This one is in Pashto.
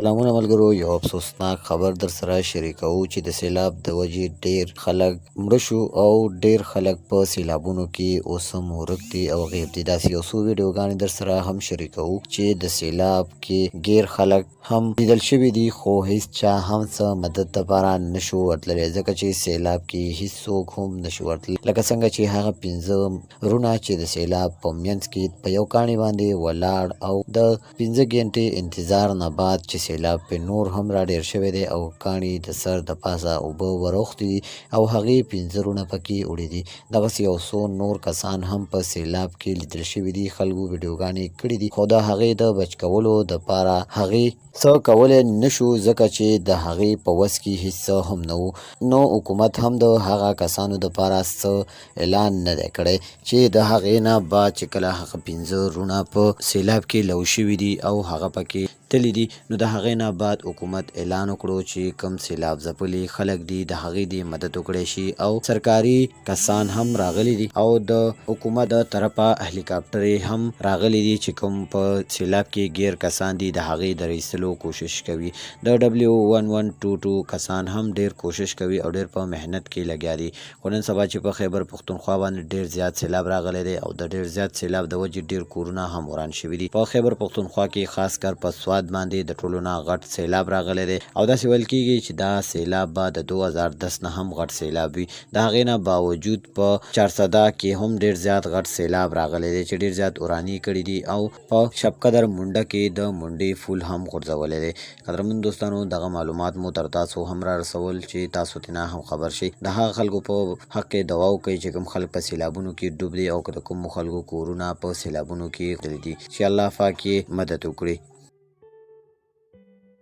سلامونه ملګرو، یو افسوسناک خبر در سره شریکوو چې د سیلاب د وجې ډیر خلک مړه شو او ډیر خلک په سیلابونو کې اوس هم ورک دي او غیب دي. داسې یو څو ویډیوګانې در سره هم شریکوو چې د سیلاب کې غیر خلک هم لیدل شوي دي، خو هیڅ چا هم څه مدد لپاره نشو ورتللی، ځکه چې سیلاب کې هیڅوک هم نشو ورتللی. لکه څنګه چې هغه 15 رونه چې د سیلاب په منځ کې په یو کاڼي باندې ولاړ او د 15 غنټې انتظار نه بعد چې سیلاب په نور هم را ډیر شوی دی او کاڼي د سر د پاسه اوبه وروختي دي او هغې 15 رونه پکې وړي دي. دغسې یو څو نور کسان هم په سیلاب کې لیدل شوي دي، خلکو ویډیوګانې کړي دي، خو د هغې د بچ کولو دپاره هغې څه کولی نشو، ځکه چې د هغې په وس کې هیڅ څه هم نه و. نو حکومت هم د هغه کسانو دپاره څه اعلان نه دی کړی چې د هغې نه بعد چې کله هغه 15 رونه په سیلاب کې لو شوي دي او هغه پکې تللی دي، نو د هغې نه بعد حکومت اعلان وکړو چې کم سیلاب ځپلي خلک دي د هغې د مدد وکړی شي او سرکاري کسان هم راغلي دي او د حکومت د طرفه هلیکاپټرې هم راغلي دي چې کوم په سیلاب کې غیر کسان دي د هغې د رایستلو کوشش کوي. د W1122 کسان هم ډیر کوشش کوي او ډیر په محنت کې لګیا دي. خو نن سبا چې په خیبر پښتونخوا باندې ډیر زیات سیلاب راغلی دی او د ډیر زیات سیلاب د وجې ډیر کورونه هم وران شوي دي. په خیبر پښتونخوا کې خاص کر په سواد باندې د ټولو نه غټ سیلاب راغلی دی او داسې ویل کېږي چې دا سیلاب به د 2010 نه هم غټ سیلاب وي. د هغې نه باوجود په 400 کې هم ډیر زیات غټ سیلاب راغلی دی چې ډیر زیات ورانی کړي دي او په شب قدر مونډه کې د مونډې فول هم غورځولی دی. قدرمن دوستانو، دغه معلومات مو تر تاسو هم را رسول چې تاسو ترې هم خبر شئ. د هغه خلکو په حق کې دعا وکړئ چې کوم خلک په سیلابونو کې ډوب دي او که د کومو خلکو کورونه په سیلابونو کې تللي دي، چې الله پاک یې مدد وکړي.